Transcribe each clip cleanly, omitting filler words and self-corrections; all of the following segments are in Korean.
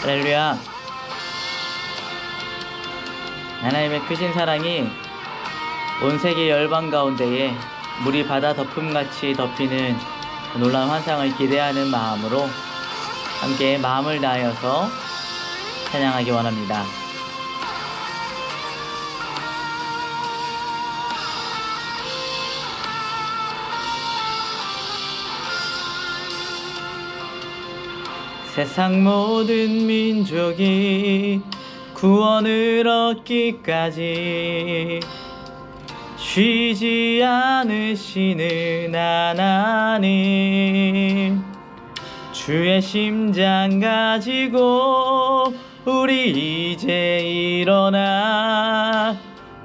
할렐루야. 하나님의 크신 사랑이 온 세계 열방 가운데에 물이 바다 덮음같이 덮이는 놀라운 환상을 기대하는 마음으로 함께 마음을 다하여서 찬양하기 원합니다. 세상 모든 민족이 구원을 얻기까지 쉬지 않으시는 하나님, 주의 심장 가지고 우리 이제 일어나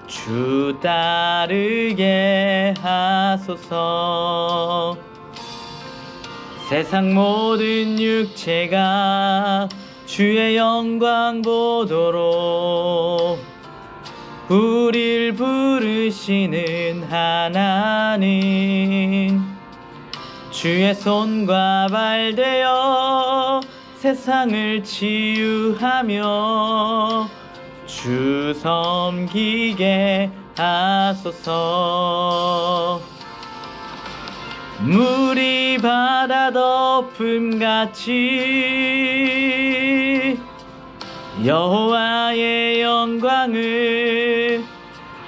주 따르게 하소서. 세상 모든 육체가 주의 영광 보도록 우릴 부르시는 하나님, 주의 손과 발 되어 세상을 치유하며 주 섬기게 하소서. 물이 바다 덮음같이 여호와의 영광을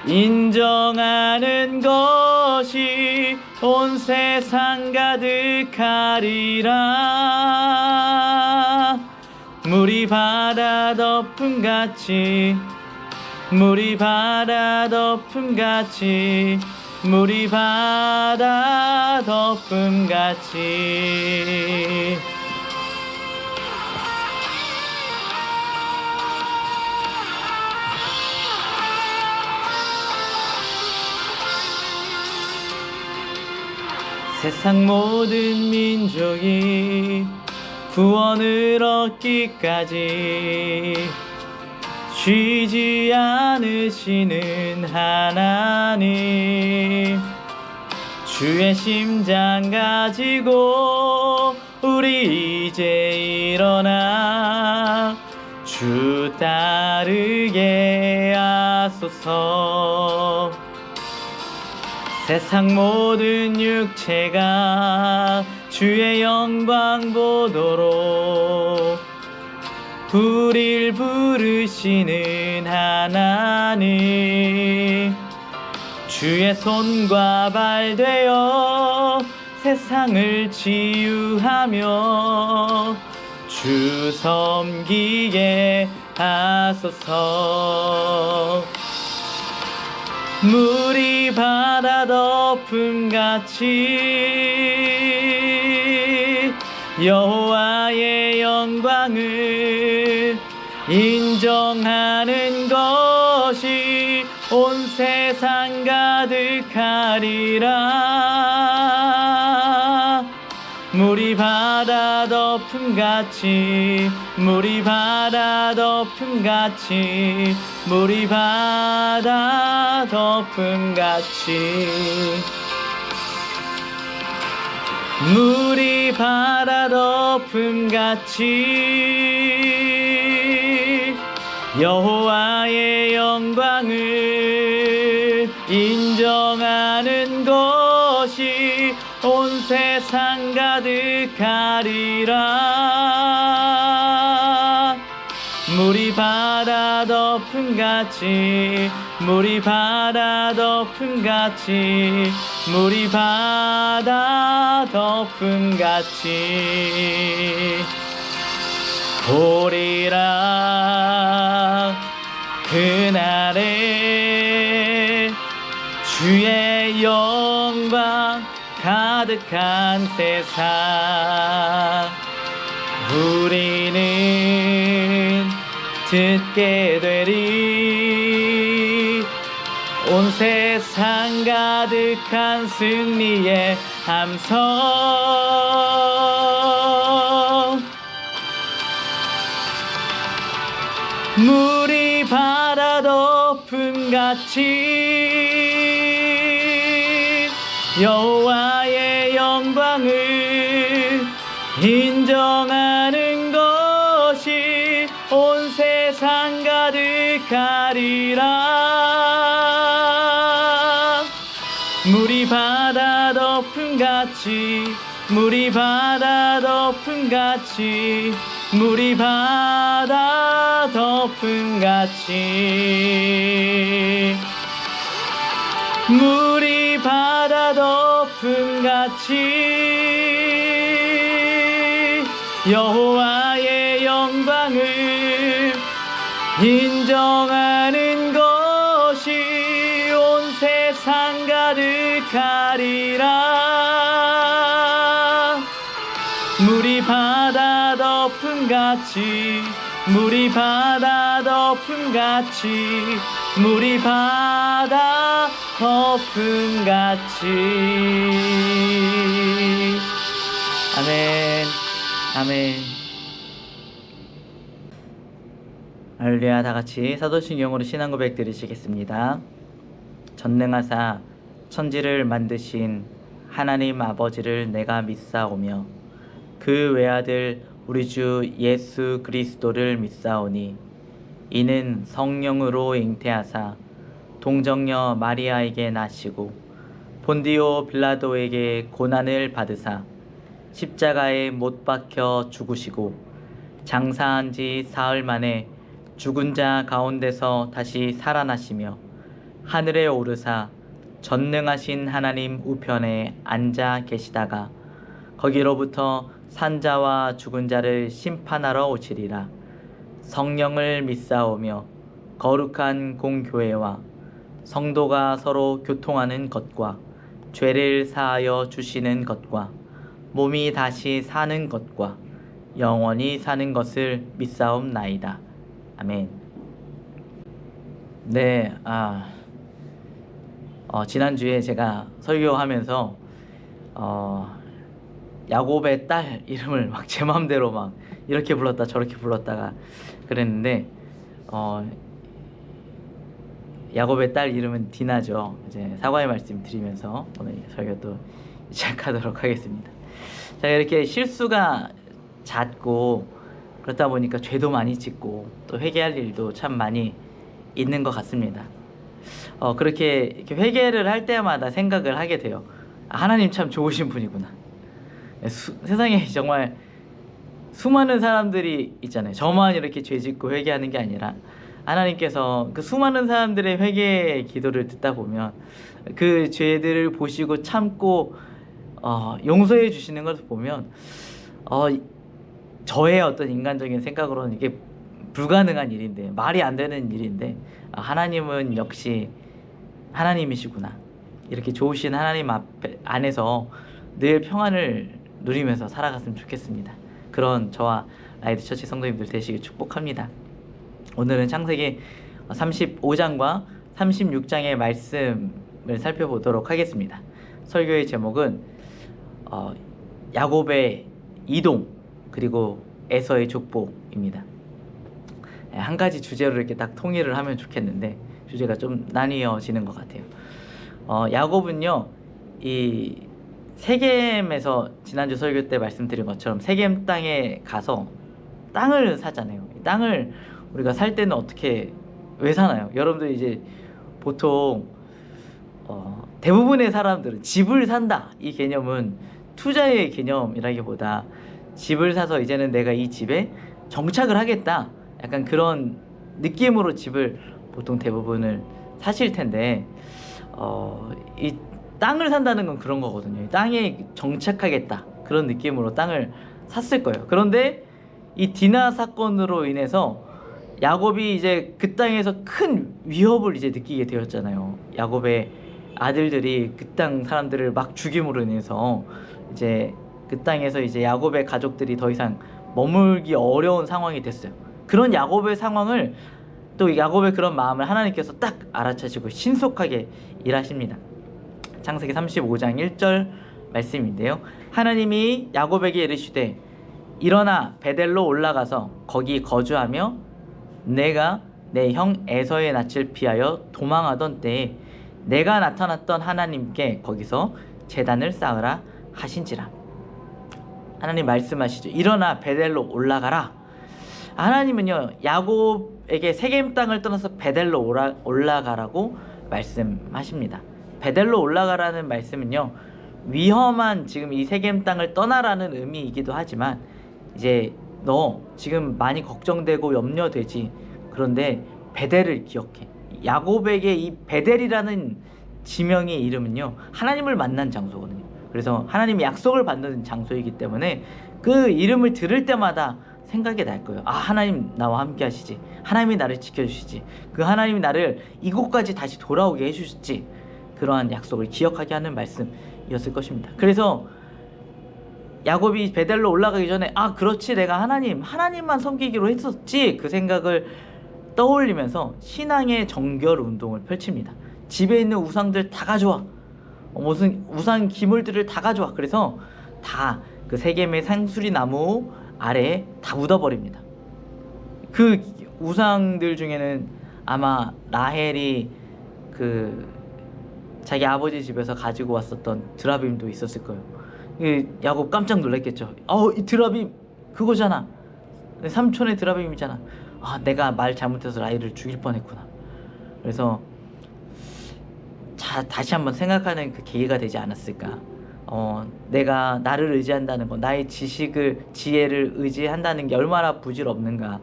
인정하는 것이 온 세상 가득하리라. 물이 바다 덮음같이, 물이 바다 덮음같이, 물이 바다 덮음같이. 세상 모든 민족이 구원을 얻기까지 쉬지 않으시는 하나님, 주의 심장 가지고 우리 이제 일어나 주 따르게 하소서. 세상 모든 육체가 주의 영광 보도록 우릴 부르시는 하나님, 주의 손과 발 되어 세상을 치유하며 주 섬기게 하소서. 물이 바다 덮음같이 여호와의 영광을 인정하는 것이 온 세상 가득하리라. 물이 바다 덮음같이, 물이 바다 덮음같이, 물이 바다 덮음같이, 물이 바다 덮음같이 여호와의 영광을 인정하는 것이 온 세상 가득하리라. 물이 바다 덮음같이, 물이 바다 덮음같이, 물이 바다 덮음같이 보리라. 그날에 주의 영광 가득한 세상, 우리는 듣게 되리. 온 세상 가득한 승리의 함성. 물이 바다 덮음같이 여호와의 영광을 인정하는 것이 가리라. 물이 바다 덮음같이 물이 바다 덮음같이 물이 바다 덮음같이 물이 바다 덮음같이 여호와의 영광을 인정하는 것이 온 세상 가득하리라. 물이 바다 덮음같이 물이 바다 덮음같이 물이 바다 덮음같이. 아멘 아멘. 할렐루야. 다같이 사도신경으로 신앙 고백 드리시겠습니다. 전능하사 천지를 만드신 하나님 아버지를 내가 믿사오며 그 외아들 우리 주 예수 그리스도를 믿사오니 이는 성령으로 잉태하사 동정녀 마리아에게 나시고 본디오 빌라도에게 고난을 받으사 십자가에 못 박혀 죽으시고 장사한 지 사흘 만에 죽은 자 가운데서 다시 살아나시며 하늘에 오르사 전능하신 하나님 우편에 앉아 계시다가 거기로부터 산자와 죽은 자를 심판하러 오시리라. 성령을 믿사오며 거룩한 공교회와 성도가 서로 교통하는 것과 죄를 사하여 주시는 것과 몸이 다시 사는 것과 영원히 사는 것을 믿사옵나이다. 아멘. 네, 지난주에 제가 설교하면서 야곱의 딸 이름을 막 제 마음대로 막 이렇게 불렀다 저렇게 불렀다가 그랬는데 야곱의 딸 이름은 디나죠. 이제 사과의 말씀 드리면서 오늘 설교 또 시작하도록 하겠습니다. 자, 이렇게 실수가 잦고 그렇다 보니까 죄도 많이 짓고 또 회개할 일도 참 많이 있는 것 같습니다. 그렇게 이렇게 회개를 할 때마다 생각을 하게 돼요. 하나님 참 좋으신 분이구나. 세상에 정말 수많은 사람들이 있잖아요. 저만 이렇게 죄 짓고 회개하는 게 아니라 하나님께서 그 수많은 사람들의 회개의 기도를 듣다 보면 그 죄들을 보시고 참고 용서해 주시는 것을 보면 저의 어떤 인간적인 생각으로는 이게 불가능한 일인데, 말이 안 되는 일인데, 하나님은 역시 하나님이시구나. 이렇게 좋으신 하나님 안에서 늘 평안을 누리면서 살아갔으면 좋겠습니다. 그런 저와 라이드 처치 성도님들 되시길 축복합니다. 오늘은 창세기 35장과 36장의 말씀을 살펴보도록 하겠습니다. 설교의 제목은 야곱의 이동 그리고 에서의 족보입니다. 한 가지 주제로 이렇게 딱 통일을 하면 좋겠는데 주제가 좀 나뉘어지는 것 같아요. 야곱은요, 이 세겜에서 지난주 설교 때 말씀드린 것처럼 세겜 땅에 가서 땅을 사잖아요. 땅을 우리가 살 때는 왜 사나요? 여러분들 이제 보통 대부분의 사람들은 집을 산다, 이 개념은 투자의 개념이라기보다 집을 사서 이제는 내가 이 집에 정착을 하겠다, 약간 그런 느낌으로 집을 보통 대부분을 사실 텐데 이 땅을 산다는 건 그런 거거든요. 땅에 정착하겠다, 그런 느낌으로 땅을 샀을 거예요. 그런데 이 디나 사건으로 인해서 야곱이 이제 그 땅에서 큰 위협을 이제 느끼게 되었잖아요. 야곱의 아들들이 그 땅 사람들을 막 죽임으로 인해서 이제 그 땅에서 이제 야곱의 가족들이 더 이상 머물기 어려운 상황이 됐어요. 그런 야곱의 상황을, 또 야곱의 그런 마음을 하나님께서 딱 알아차시고 신속하게 일하십니다. 창세기 35장 1절 말씀인데요. 하나님이 야곱에게 이르시되 일어나 베델로 올라가서 거기 거주하며 내가 내 형 에서의 낯을 피하여 도망하던 때에 내가 나타났던 하나님께 거기서 제단을 쌓으라 하신지라. 하나님 말씀하시죠. 일어나 베델로 올라가라. 하나님은요 야곱에게 세겜 땅을 떠나서 베델로 올라가라고 말씀하십니다. 베델로 올라가라는 말씀은요 위험한 지금 이 세겜 땅을 떠나라는 의미이기도 하지만 이제 너 지금 많이 걱정되고 염려되지. 그런데 베델을 기억해. 야곱에게 이 베델이라는 지명의 이름은요 하나님을 만난 장소거든요. 그래서 하나님이 약속을 받는 장소이기 때문에 그 이름을 들을 때마다 생각이 날 거예요. 아, 하나님 나와 함께 하시지. 하나님이 나를 지켜주시지. 그 하나님이 나를 이곳까지 다시 돌아오게 해주셨지. 그러한 약속을 기억하게 하는 말씀이었을 것입니다. 그래서 야곱이 베델로 올라가기 전에 아 그렇지 내가 하나님만 섬기기로 했었지 그 생각을 떠올리면서 신앙의 정결 운동을 펼칩니다. 집에 있는 우상들 다 가져와. 무슨 우상 기물들을 다 가져와. 그래서 다 그 세겜의 상수리 나무 아래에 다 묻어버립니다. 그 우상들 중에는 아마 라헬이 그 자기 아버지 집에서 가지고 왔었던 드라빔도 있었을 거예요. 야곱 깜짝 놀랐겠죠. 이 드라빔 그거잖아. 삼촌의 드라빔이잖아. 아, 내가 말 잘못해서 라헬을 죽일 뻔했구나. 그래서 다시 한번 생각하는 그 계기가 되지 않았을까. 내가 나를 의지한다는 거, 나의 지혜를 의지한다는 게 얼마나 부질없는가.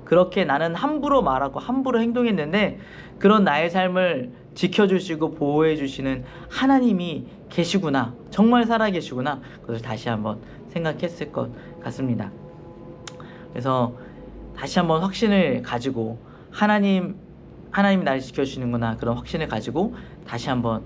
그렇게 나는 함부로 말하고 함부로 행동했는데 그런 나의 삶을 지켜주시고 보호해주시는 하나님이 계시구나. 정말 살아계시구나. 그것을 다시 한번 생각했을 것 같습니다. 그래서 다시 한번 확신을 가지고 하나님이 나를 지켜주시는구나. 그런 확신을 가지고 다시 한번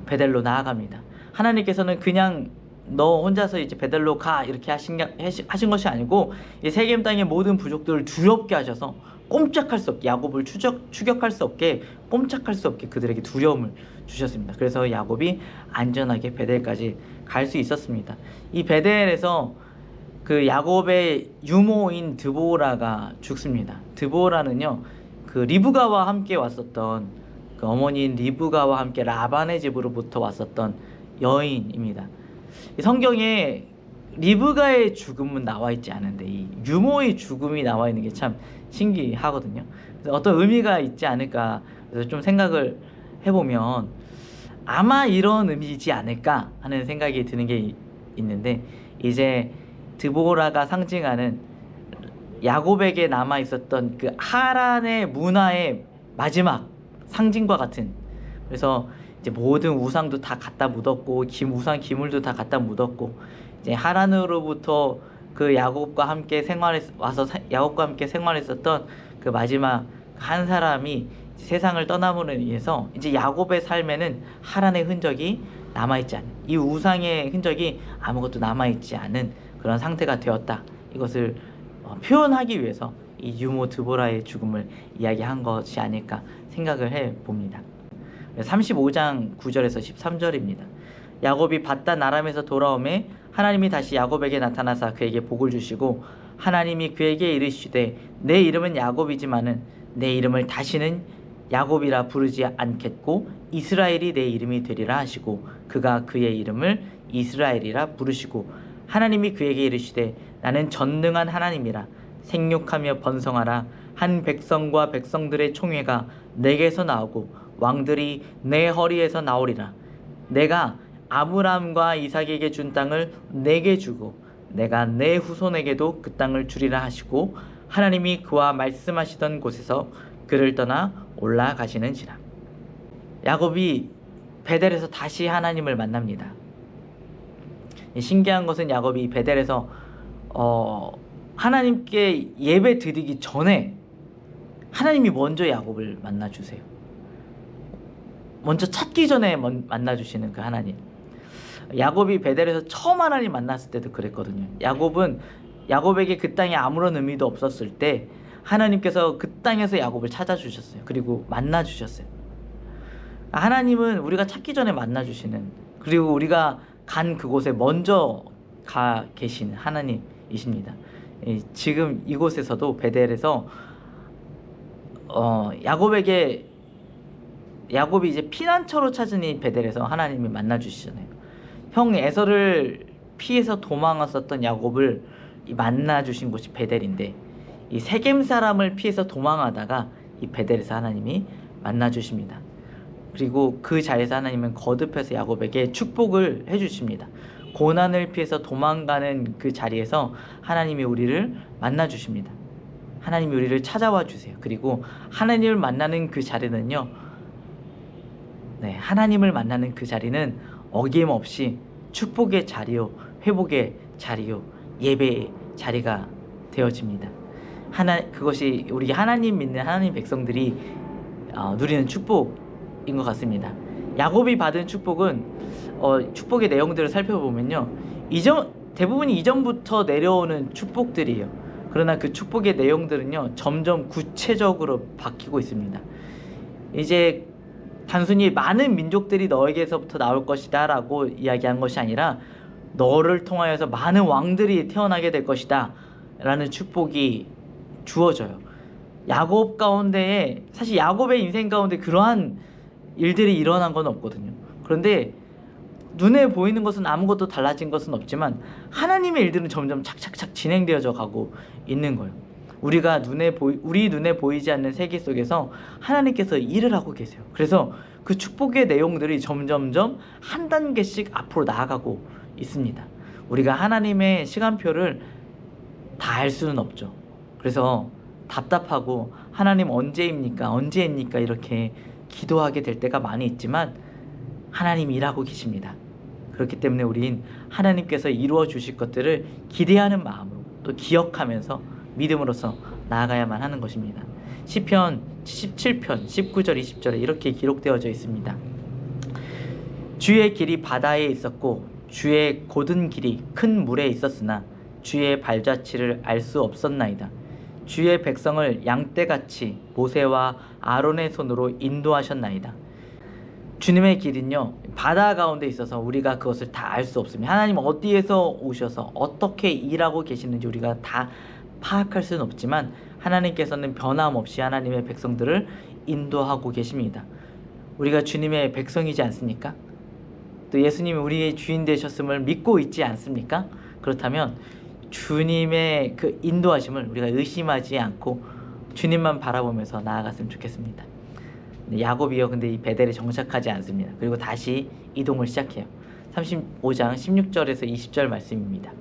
베델로 나아갑니다. 하나님께서는 그냥 너 혼자서 이제 베델로 가 이렇게 하신 것이 아니고 이 세겜 땅의 모든 부족들을 두렵게 하셔서 꼼짝할 수 없게 야곱을 추격할 수 없게 꼼짝할 수 없게 그들에게 두려움을 주셨습니다. 그래서 야곱이 안전하게 베델까지 갈 수 있었습니다. 이 베델에서 그 야곱의 유모인 드보라가 죽습니다. 드보라는요 그 리브가와 함께 왔었던 그 어머니인 리브가와 함께 라반의 집으로부터 왔었던 여인입니다. 성경에 리브가의 죽음은 나와 있지 않은데 이 유모의 죽음이 나와 있는 게 참 신기하거든요. 그래서 어떤 의미가 있지 않을까. 그래서 좀 생각을 해보면 아마 이런 의미이지 않을까 하는 생각이 드는 게 있는데 이제 드보라가 상징하는 야곱에게 남아 있었던 그 하란의 문화의 마지막 상징과 같은. 그래서 이제 모든 우상도 다 갖다 묻었고 우상 기물도 다 갖다 묻었고 이제 하란으로부터 그 야곱과 함께 생활했었던 그 마지막 한 사람이 세상을 떠남으로 인해서 이제 야곱의 삶에는 하란의 흔적이 남아있지 않은, 이 우상의 흔적이 아무것도 남아있지 않은 그런 상태가 되었다. 이것을 표현하기 위해서 이 유모 드보라의 죽음을 이야기한 것이 아닐까 생각을 해봅니다. 35장 9절에서 13절입니다. 야곱이 밧단 아람에서 돌아오매 하나님이 다시 야곱에게 나타나사 그에게 복을 주시고 하나님이 그에게 이르시되 내 이름은 야곱이지만은 내 이름을 다시는 야곱이라 부르지 않겠고 이스라엘이 내 이름이 되리라 하시고 그가 그의 이름을 이스라엘이라 부르시고 하나님이 그에게 이르시되 나는 전능한 하나님이라 생육하며 번성하라 한 백성과 백성들의 총회가 내게서 나오고 왕들이 내 허리에서 나오리라. 내가 아브라함과 이삭에게 준 땅을 내게 주고 내가 내 후손에게도 그 땅을 주리라 하시고 하나님이 그와 말씀하시던 곳에서 그를 떠나 올라가시는지라. 야곱이 베델에서 다시 하나님을 만납니다. 신기한 것은 야곱이 베델에서 하나님께 예배 드리기 전에 하나님이 먼저 야곱을 만나주세요. 먼저 찾기 전에 만나주시는 그 하나님. 야곱이 베델에서 처음 하나님 만났을 때도 그랬거든요. 야곱에게 그 땅에 아무런 의미도 없었을 때 하나님께서 그 땅에서 야곱을 찾아주셨어요. 그리고 만나주셨어요. 하나님은 우리가 찾기 전에 만나주시는, 그리고 우리가 간 그곳에 먼저 가 계신 하나님이십니다. 지금 이곳에서도 베델에서 야곱이 이제 피난처로 찾은 이 베델에서 하나님이 만나주시잖아요. 형 에서를 피해서 도망갔었던 야곱을 만나주신 곳이 베델인데 이 세겜 사람을 피해서 도망하다가 이 베델에서 하나님이 만나 주십니다. 그리고 그 자리에서 하나님은 거듭해서 야곱에게 축복을 해주십니다. 고난을 피해서 도망가는 그 자리에서 하나님이 우리를 만나 주십니다. 하나님이 우리를 찾아와 주세요. 그리고 하나님을 만나는 그 자리는요, 하나님을 만나는 그 자리는 어김없이 축복의 자리요, 회복의 자리요, 예배의 자리가 되어집니다. 그것이 우리 하나님 믿는 하나님 백성들이 누리는 축복인 것 같습니다. 야곱이 받은 축복은 축복의 내용들을 살펴보면요, 대부분이 이전부터 내려오는 축복들이에요. 그러나 그 축복의 내용들은요, 점점 구체적으로 바뀌고 있습니다. 이제 단순히 많은 민족들이 너에게서부터 나올 것이다 라고 이야기한 것이 아니라 너를 통하여서 많은 왕들이 태어나게 될 것이다 라는 축복이 주어져요. 야곱 가운데에, 사실 야곱의 인생 가운데 그러한 일들이 일어난 건 없거든요. 그런데 눈에 보이는 것은 아무것도 달라진 것은 없지만 하나님의 일들은 점점 착착착 진행되어져 가고 있는 거예요. 우리 눈에 보이지 않는 세계 속에서 하나님께서 일을 하고 계세요. 그래서 그 축복의 내용들이 점점점 한 단계씩 앞으로 나아가고 있습니다. 우리가 하나님의 시간표를 다 알 수는 없죠. 그래서 답답하고 하나님 언제입니까 이렇게 기도하게 될 때가 많이 있지만 하나님이 일하고 계십니다. 그렇기 때문에 우린 하나님께서 이루어 주실 것들을 기대하는 마음으로 또 기억하면서 믿음으로써 나아가야만 하는 것입니다. 시편 77편 19절 20절에 이렇게 기록되어져 있습니다. 주의 길이 바다에 있었고 주의 곧은 길이 큰 물에 있었으나 주의 발자취를 알 수 없었나이다. 주의 백성을 양떼같이 모세와 아론의 손으로 인도하셨나이다. 주님의 길은요, 바다 가운데 있어서 우리가 그것을 다 알 수 없습니다. 하나님 어디에서 오셔서 어떻게 일하고 계시는지 우리가 다 파악할 수는 없지만 하나님께서는 변함없이 하나님의 백성들을 인도하고 계십니다. 우리가 주님의 백성이지 않습니까? 또 예수님이 우리의 주인 되셨음을 믿고 있지 않습니까? 그렇다면 주님의 그 인도하심을 우리가 의심하지 않고 주님만 바라보면서 나아갔으면 좋겠습니다. 야곱이요, 근데 이 베델에 정착하지 않습니다. 그리고 다시 이동을 시작해요. 35장 16절에서 20절 말씀입니다.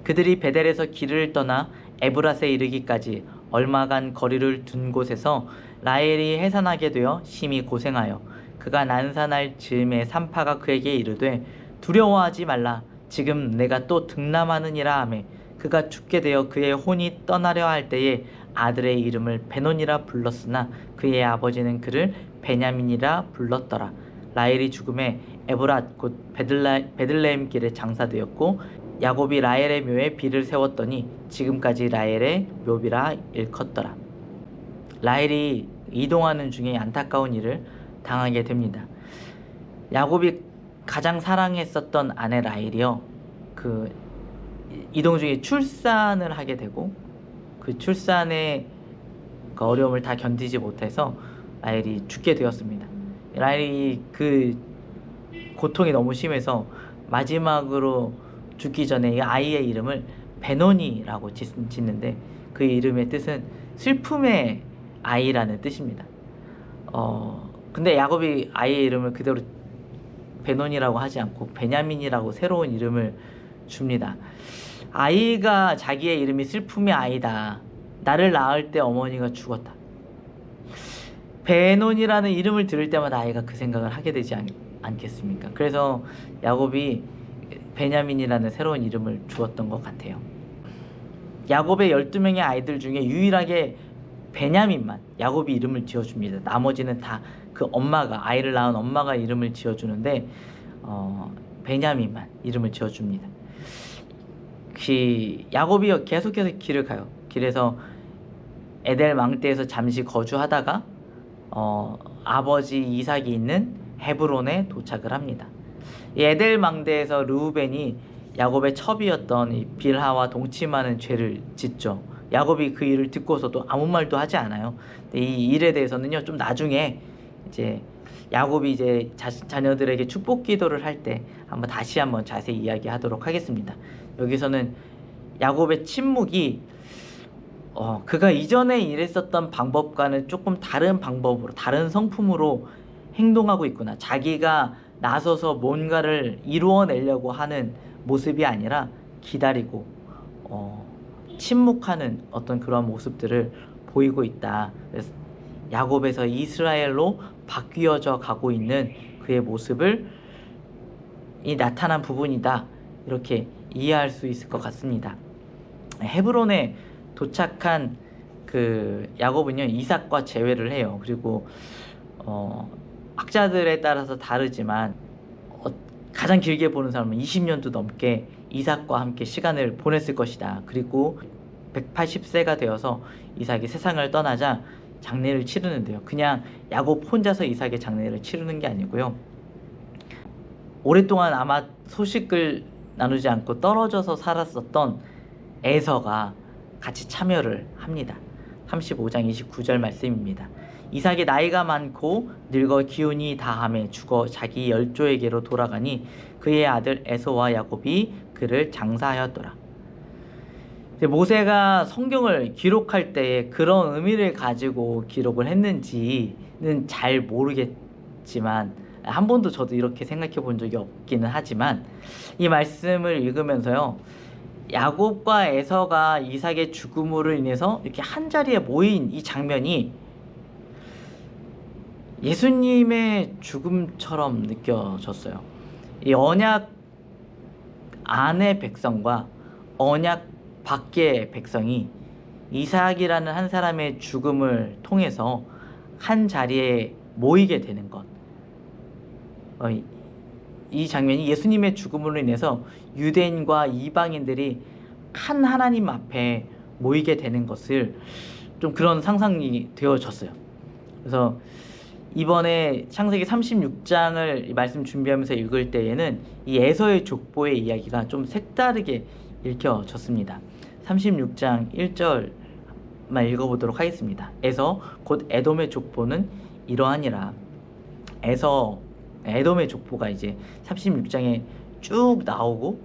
그들이 베델에서 길을 떠나 에브랏에 이르기까지 얼마간 거리를 둔 곳에서 라헬이 해산하게 되어 심히 고생하여 그가 난산할 즈음에 산파가 그에게 이르되 두려워하지 말라. 지금 내가 또 등남하느니라 하매 그가 죽게 되어 그의 혼이 떠나려 할 때에 아들의 이름을 베논이라 불렀으나 그의 아버지는 그를 베냐민이라 불렀더라. 라헬이 죽음에 에브랏 곧 베들레헴 길에 장사되었고 야곱이 라헬의 묘에 비를 세웠더니 지금까지 라헬의 묘비라 일컫더라. 라헬이 이동하는 중에 안타까운 일을 당하게 됩니다. 야곱이 가장 사랑했었던 아내 라헬이요, 그 이동 중에 출산을 하게 되고 그 출산의 그 어려움을 다 견디지 못해서 라헬이 죽게 되었습니다. 라헬이 그 고통이 너무 심해서 마지막으로 죽기 전에 이 아이의 이름을 베논이라고 짓는데 그 이름의 뜻은 슬픔의 아이라는 뜻입니다. 근데 야곱이 아이의 이름을 그대로 베논이라고 하지 않고 베냐민이라고 새로운 이름을 줍니다. 아이가 자기의 이름이 슬픔의 아이다. 나를 낳을 때 어머니가 죽었다. 베논이라는 이름을 들을 때마다 아이가 그 생각을 하게 되지 않겠습니까? 그래서 야곱이 베냐민이라는 새로운 이름을 주었던 것 같아요. 야곱의 12명의 아이들 중에 유일하게 베냐민만 야곱이 이름을 지어줍니다. 나머지는 다 그 아이를 낳은 엄마가 이름을 지어주는데 베냐민만 이름을 지어줍니다. 야곱이 계속해서 길을 가요. 길에서 에델 망대에서 잠시 거주하다가 아버지 이삭이 있는 헤브론에 도착을 합니다. 이 에델 망대에서 르우벤이 야곱의 첩이었던 이 빌하와 동침하는 죄를 짓죠. 야곱이 그 일을 듣고서도 아무 말도 하지 않아요. 근데 이 일에 대해서는요, 좀 나중에 이제 야곱이 이제 자녀들에게 축복 기도를 할 때 다시 한번 자세히 이야기하도록 하겠습니다. 여기서는 야곱의 침묵이 그가 이전에 일했었던 방법과는 조금 다른 방법으로, 다른 성품으로 행동하고 있구나. 자기가 나서서 뭔가를 이루어내려고 하는 모습이 아니라 기다리고 침묵하는 어떤 그런 모습들을 보이고 있다. 그래서 야곱에서 이스라엘로 바뀌어져 가고 있는 그의 모습을 이 나타난 부분이다. 이렇게 이해할 수 있을 것 같습니다. 헤브론에 도착한 그 야곱은요, 이삭과 재회를 해요. 그리고 학자들에 따라서 다르지만 가장 길게 보는 사람은 20년도 넘게 이삭과 함께 시간을 보냈을 것이다. 그리고 180세가 되어서 이삭이 세상을 떠나자 장례를 치르는데요. 그냥 야곱 혼자서 이삭의 장례를 치르는 게 아니고요. 오랫동안 아마 소식을 나누지 않고 떨어져서 살았었던 에서가 같이 참여를 합니다. 35장 29절 말씀입니다. 이삭이 나이가 많고 늙어 기운이 다함에 죽어 자기 열조에게로 돌아가니 그의 아들 에서와 야곱이 그를 장사하였더라. 모세가 성경을 기록할 때에 그런 의미를 가지고 기록을 했는지는 잘 모르겠지만, 한 번도 저도 이렇게 생각해 본 적이 없기는 하지만, 이 말씀을 읽으면서요, 야곱과 에서가 이삭의 죽음으로 인해서 이렇게 한자리에 모인 이 장면이 예수님의 죽음처럼 느껴졌어요. 이 언약 안의 백성과 언약 밖의 백성이 이삭이라는 한 사람의 죽음을 통해서 한 자리에 모이게 되는 것. 이 장면이 예수님의 죽음으로 인해서 유대인과 이방인들이 한 하나님 앞에 모이게 되는 것을 좀 그런 상상이 되어졌어요. 그래서 이번에 창세기 36장을 말씀 준비하면서 읽을 때에는 이 에서의 족보의 이야기가 좀 색다르게 읽혀졌습니다. 36장 1절만 읽어보도록 하겠습니다. 에서 곧 에돔의 족보는 이러하니라. 에돔의 족보가 이제 36장에 쭉 나오고,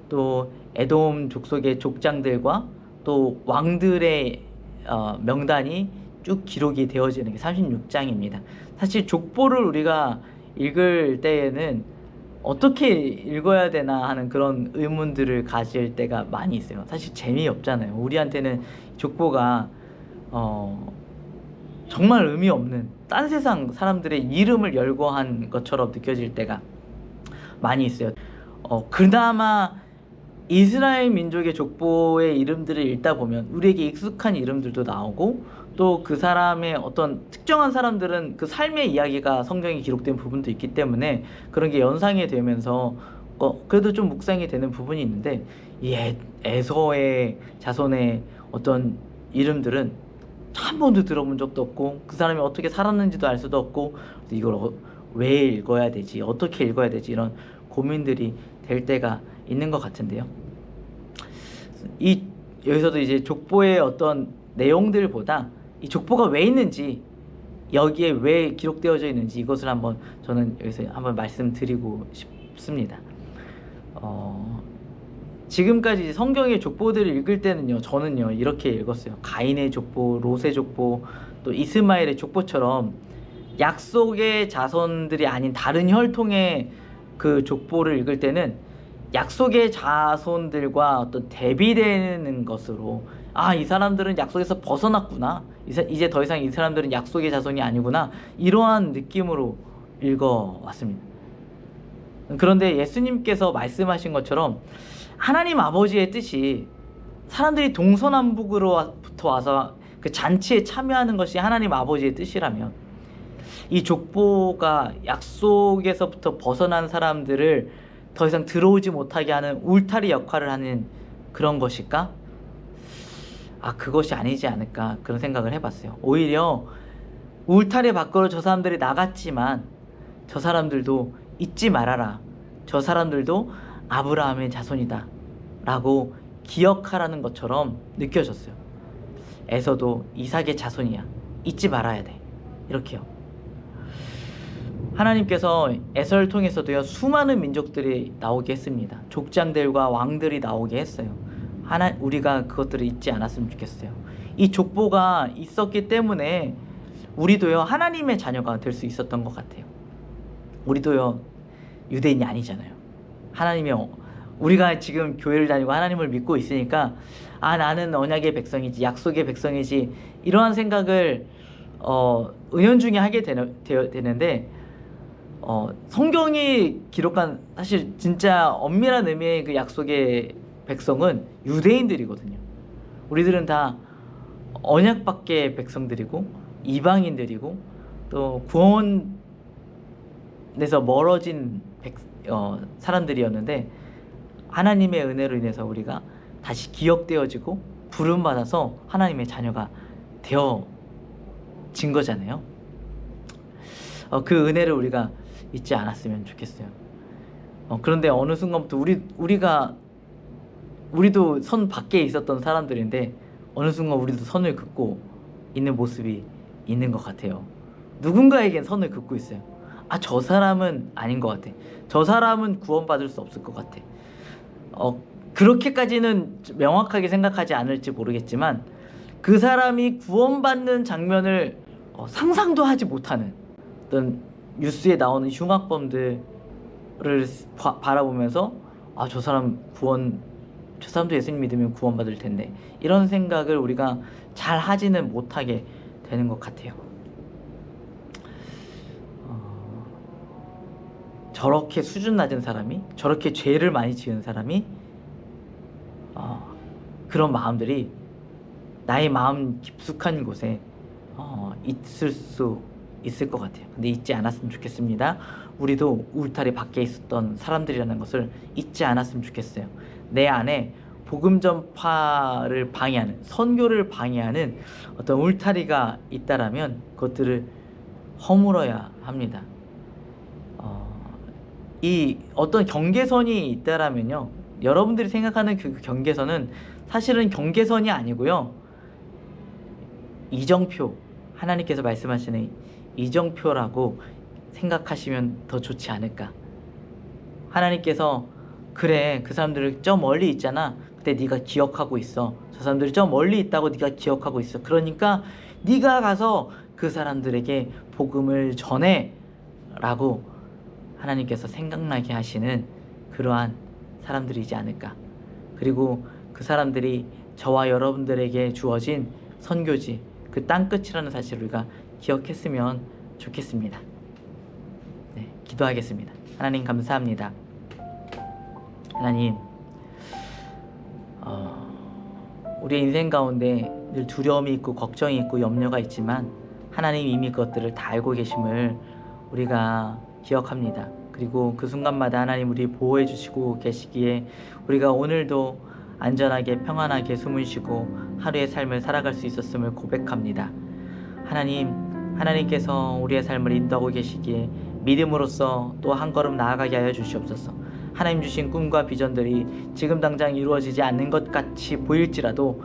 또 에돔 족속의 족장들과 또 왕들의 명단이 쭉 기록이 되어지는 게 36장입니다. 사실 족보를 우리가 읽을 때에는 어떻게 읽어야 되나 하는 그런 의문들을 가질 때가 많이 있어요. 사실 재미없잖아요. 우리한테는 족보가 정말 의미 없는 딴 세상 사람들의 이름을 열거한 것처럼 느껴질 때가 많이 있어요. 그나마 이스라엘 민족의 족보의 이름들을 읽다 보면 우리에게 익숙한 이름들도 나오고, 또 그 사람의 어떤 특정한 사람들은 그 삶의 이야기가 성경에 기록된 부분도 있기 때문에 그런 게 연상이 되면서 그래도 좀 묵상이 되는 부분이 있는데, 이 에서의 자손의 어떤 이름들은 한 번도 들어본 적도 없고, 그 사람이 어떻게 살았는지도 알 수도 없고, 이걸 왜 읽어야 되지, 어떻게 읽어야 되지, 이런 고민들이 될 때가 있는 것 같은데요. 여기서도 이제 족보의 어떤 내용들보다 이 족보가 왜 있는지, 여기에 왜 기록되어져 있는지, 이것을 한번 저는 여기서 한번 말씀드리고 싶습니다. 지금까지 성경의 족보들을 읽을 때는요, 저는요 이렇게 읽었어요. 가인의 족보, 롯의 족보, 또 이스마엘의 족보처럼 약속의 자손들이 아닌 다른 혈통의 그 족보를 읽을 때는 약속의 자손들과 어떤 대비되는 것으로, 이 사람들은 약속에서 벗어났구나, 이제 더 이상 이 사람들은 약속의 자손이 아니구나, 이러한 느낌으로 읽어왔습니다. 그런데 예수님께서 말씀하신 것처럼 하나님 아버지의 뜻이 사람들이 동서남북으로부터 와서 그 잔치에 참여하는 것이 하나님 아버지의 뜻이라면, 이 족보가 약속에서부터 벗어난 사람들을 더 이상 들어오지 못하게 하는 울타리 역할을 하는 그런 것일까? 그것이 아니지 않을까, 그런 생각을 해봤어요. 오히려 울타리 밖으로 저 사람들이 나갔지만 저 사람들도 잊지 말아라, 저 사람들도 아브라함의 자손이다 라고 기억하라는 것처럼 느껴졌어요. 에서도 이삭의 자손이야, 잊지 말아야 돼, 이렇게요. 하나님께서 에서를 통해서도요 수많은 민족들이 나오게 했습니다. 족장들과 왕들이 나오게 했어요. 우리가 그것들을 잊지 않았으면 좋겠어요. 이 족보가 있었기 때문에 우리도요 하나님의 자녀가 될 수 있었던 것 같아요. 우리도요 유대인이 아니잖아요. 하나님의 우리가 지금 교회를 다니고 하나님을 믿고 있으니까 아 나는 언약의 백성이지 약속의 백성이지 이러한 생각을 은연중에 하게 되는데 성경이 기록한 사실 진짜 엄밀한 의미의 그 약속의 백성은 유대인들이거든요. 우리들은 다 언약밖의 백성들이고 이방인들이고 또 구원에서 멀어진 사람들이었는데 하나님의 은혜로 인해서 우리가 다시 기억되어지고 부름받아서 하나님의 자녀가 되어진 거잖아요. 그 은혜를 우리가 잊지 않았으면 좋겠어요. 그런데 어느 순간부터 우리도 선 밖에 있었던 사람들인데 어느 순간 우리도 선을 긋고 있는 모습이 있는 것 같아요. 누군가에겐 선을 긋고 있어요. 아, 저 사람은 아닌 것 같아. 저 사람은 구원받을 수 없을 것 같아. 그렇게까지는 명확하게 생각하지 않을지 모르겠지만 그 사람이 구원받는 장면을 상상도 하지 못하는 어떤 뉴스에 나오는 흉악범들을 바라보면서 아, 저 사람도 예수님 믿으면 구원받을 텐데 이런 생각을 우리가 잘 하지는 못하게 되는 것 같아요. 저렇게 수준 낮은 사람이, 저렇게 죄를 많이 지은 사람이 그런 마음들이 나의 마음 깊숙한 곳에 있을 수 있을 것 같아요. 근데 잊지 않았으면 좋겠습니다. 우리도 울타리 밖에 있었던 사람들이라는 것을 잊지 않았으면 좋겠어요. 내 안에 복음 전파를 방해하는, 선교를 방해하는 어떤 울타리가 있다라면 그것들을 허물어야 합니다. 이 어떤 경계선이 있다라면요, 여러분들이 생각하는 그 경계선은 사실은 경계선이 아니고요, 이정표, 하나님께서 말씀하시는 이정표라고 생각하시면 더 좋지 않을까. 하나님께서 그래, 그 사람들을 저 멀리 있잖아. 그때 네가 기억하고 있어. 저 사람들이 저 멀리 있다고 네가 기억하고 있어. 그러니까 네가 가서 그 사람들에게 복음을 전해 라고 하나님께서 생각나게 하시는 그러한 사람들이지 않을까. 그리고 그 사람들이 저와 여러분들에게 주어진 선교지, 그 땅끝이라는 사실을 우리가 기억했으면 좋겠습니다. 네, 기도하겠습니다. 하나님 감사합니다. 하나님, 우리의 인생 가운데 늘 두려움이 있고 걱정이 있고 염려가 있지만 하나님 이미 그것들을 다 알고 계심을 우리가 기억합니다. 그리고 그 순간마다 하나님 우리 보호해 주시고 계시기에 우리가 오늘도 안전하게 평안하게 숨을 쉬고 하루의 삶을 살아갈 수 있었음을 고백합니다. 하나님께서 우리의 삶을 인도하고 계시기에 믿음으로써 또 한 걸음 나아가게 하여 주시옵소서. 하나님 주신 꿈과 비전들이 지금 당장 이루어지지 않는 것 같이 보일지라도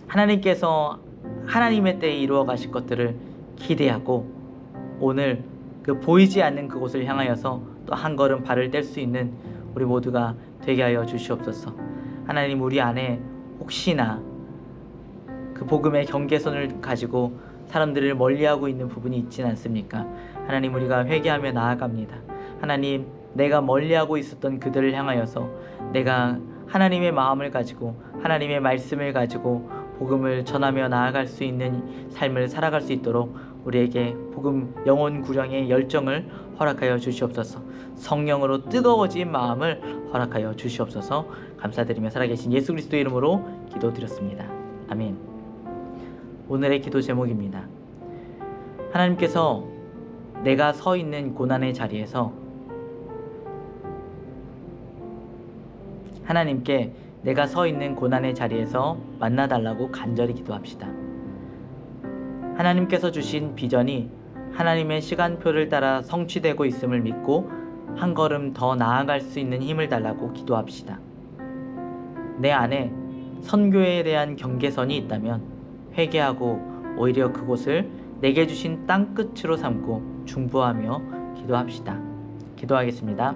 하나님께서 하나님의 때에 이루어 가실 것들을 기대하고 오늘 그 보이지 않는 그곳을 향하여서 또 한 걸음 발을 뗄 수 있는 우리 모두가 되게 하여 주시옵소서. 하나님, 우리 안에 혹시나 그 복음의 경계선을 가지고 사람들을 멀리하고 있는 부분이 있진 않습니까? 하나님, 우리가 회개하며 나아갑니다. 하나님, 내가 멀리하고 있었던 그들을 향하여서 내가 하나님의 마음을 가지고 하나님의 말씀을 가지고 복음을 전하며 나아갈 수 있는 삶을 살아갈 수 있도록 우리에게 복음 영혼 구령의 열정을 허락하여 주시옵소서. 성령으로 뜨거워진 마음을 허락하여 주시옵소서. 감사드리며 살아계신 예수 그리스도의 이름으로 기도드렸습니다. 아멘. 오늘의 기도 제목입니다. 하나님께서 내가 서 있는 고난의 자리에서 하나님께 내가 서 있는 고난의 자리에서 만나달라고 간절히 기도합시다. 하나님께서 주신 비전이 하나님의 시간표를 따라 성취되고 있음을 믿고 한 걸음 더 나아갈 수 있는 힘을 달라고 기도합시다. 내 안에 선교에 대한 경계선이 있다면 회개하고 오히려 그곳을 내게 주신 땅끝으로 삼고 중보하며 기도합시다. 기도하겠습니다.